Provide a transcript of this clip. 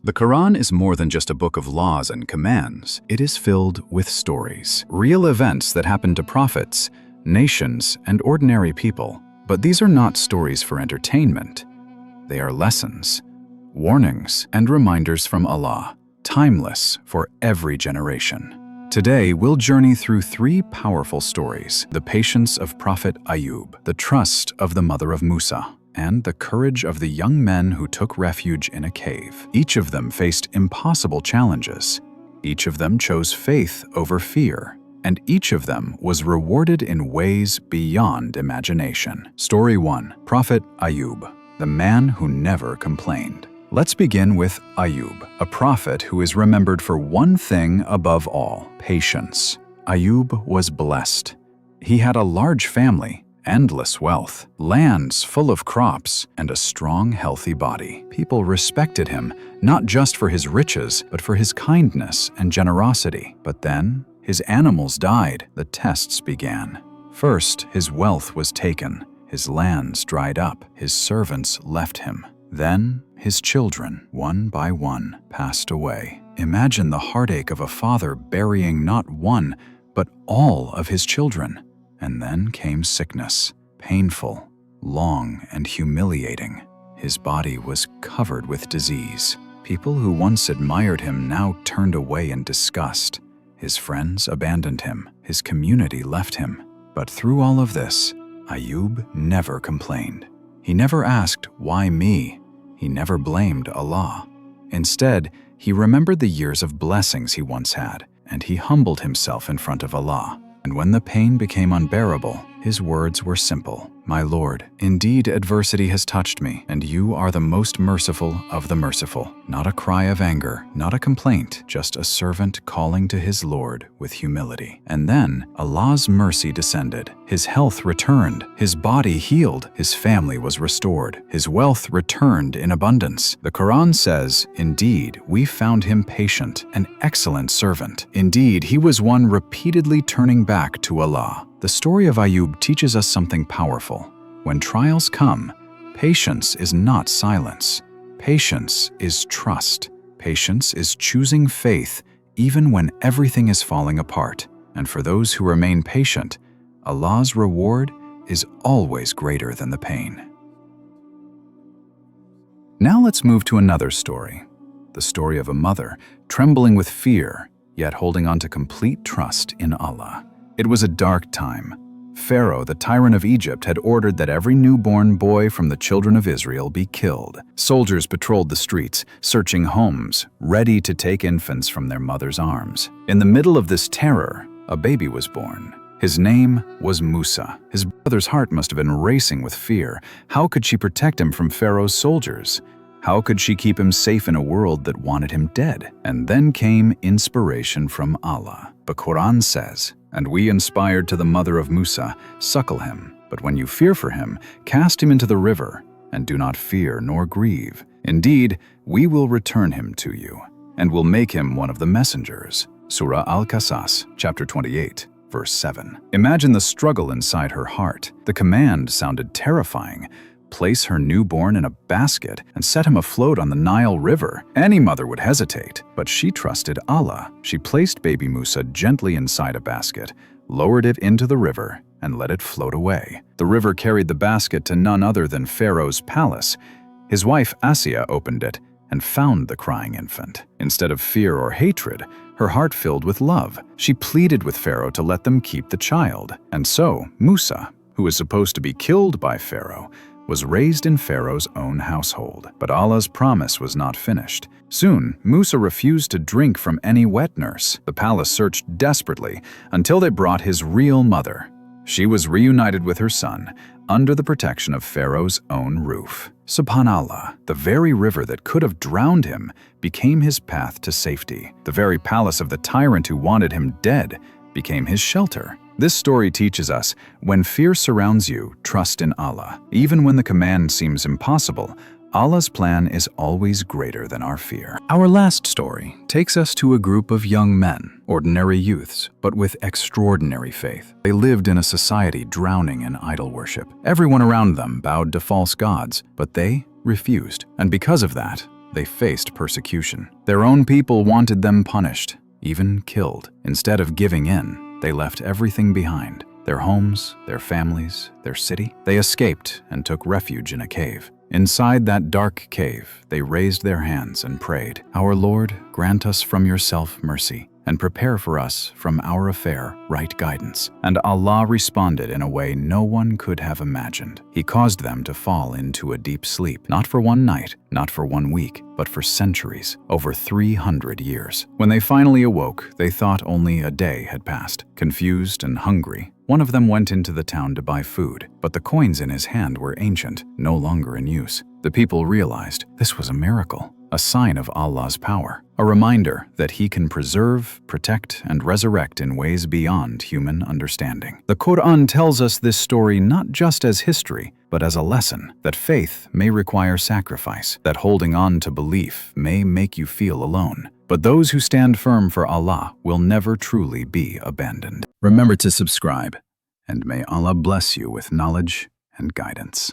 The Quran is more than just a book of laws and commands. It is filled with stories, real events that happened to prophets, nations, and ordinary people. But these are not stories for entertainment. They are lessons, warnings, and reminders from Allah, timeless for every generation. Today, we'll journey through three powerful stories: the patience of Prophet Ayyub, the trust of the Mother of Musa, and the courage of the young men who took refuge in a cave. Each of them faced impossible challenges. Each of them chose faith over fear, and each of them was rewarded in ways beyond imagination. Story 1. Prophet Ayyub, the man who never complained. Let's begin with Ayyub, a prophet who is remembered for one thing above all: patience. Ayyub was blessed. He had a large family, endless wealth, lands full of crops, and a strong, healthy body. People respected him, not just for his riches, but for his kindness and generosity. But then, his animals died. The tests began. First, his wealth was taken. His lands dried up. His servants left him. Then, his children, one by one, passed away. Imagine the heartache of a father burying not one, but all of his children. And then came sickness, painful, long, and humiliating. His body was covered with disease. People who once admired him now turned away in disgust. His friends abandoned him. His community left him. But through all of this, Ayyub never complained. He never asked, "Why me?" He never blamed Allah. Instead, he remembered the years of blessings he once had, and he humbled himself in front of Allah. And when the pain became unbearable, his words were simple: "My Lord, indeed adversity has touched me, and you are the most merciful of the merciful." Not a cry of anger, not a complaint, just a servant calling to his Lord with humility. And then Allah's mercy descended. His health returned, his body healed, his family was restored, his wealth returned in abundance. The Quran says, "Indeed, we found him patient, an excellent servant. Indeed, he was one repeatedly turning back to Allah." The story of Ayyub teaches us something powerful. When trials come, patience is not silence. Patience is trust. Patience is choosing faith even when everything is falling apart. And for those who remain patient, Allah's reward is always greater than the pain. Now let's move to another story. The story of a mother trembling with fear, yet holding on to complete trust in Allah. It was a dark time. Pharaoh, the tyrant of Egypt, had ordered that every newborn boy from the children of Israel be killed. Soldiers patrolled the streets, searching homes, ready to take infants from their mother's arms. In the middle of this terror, a baby was born. His name was Musa. His brother's heart must have been racing with fear. How could she protect him from Pharaoh's soldiers? How could she keep him safe in a world that wanted him dead? And then came inspiration from Allah. The Qur'an says, "And we inspired to the Mother of Musa, suckle him. But when you fear for him, cast him into the river, and do not fear nor grieve. Indeed, we will return him to you, and will make him one of the messengers." Surah Al-Qasas, chapter 28, verse 7. Imagine the struggle inside her heart. The command sounded terrifying. Place her newborn in a basket and set him afloat on the Nile River. Any mother would hesitate, but she trusted Allah. She placed baby Musa gently inside a basket, lowered it into the river, and let it float away. The river carried the basket to none other than Pharaoh's palace. His wife Asiya opened it and found the crying infant. Instead of fear or hatred, her heart filled with love. She pleaded with Pharaoh to let them keep the child. And so, Musa, who was supposed to be killed by Pharaoh, was raised in Pharaoh's own household. But Allah's promise was not finished. Soon, Musa refused to drink from any wet nurse. The palace searched desperately until they brought his real mother. She was reunited with her son under the protection of Pharaoh's own roof. Subhanallah, the very river that could have drowned him became his path to safety. The very palace of the tyrant who wanted him dead became his shelter. This story teaches us, when fear surrounds you, trust in Allah. Even when the command seems impossible, Allah's plan is always greater than our fear. Our last story takes us to a group of young men, ordinary youths, but with extraordinary faith. They lived in a society drowning in idol worship. Everyone around them bowed to false gods, but they refused. And because of that, they faced persecution. Their own people wanted them punished, even killed. Instead of giving in, they left everything behind. Their homes, their families, their city. They escaped and took refuge in a cave. Inside that dark cave, they raised their hands and prayed, "Our Lord, grant us from yourself mercy, and prepare for us from our affair right guidance." And Allah responded in a way no one could have imagined. He caused them to fall into a deep sleep, not for one night, not for 1 week, but for centuries, over 300 years. When they finally awoke, they thought only a day had passed. Confused and hungry, one of them went into the town to buy food, but the coins in his hand were ancient, no longer in use. The people realized this was a miracle, a sign of Allah's power, a reminder that He can preserve, protect, and resurrect in ways beyond human understanding. The Qur'an tells us this story not just as history, but as a lesson that faith may require sacrifice, that holding on to belief may make you feel alone, but those who stand firm for Allah will never truly be abandoned. Remember to subscribe, and may Allah bless you with knowledge and guidance.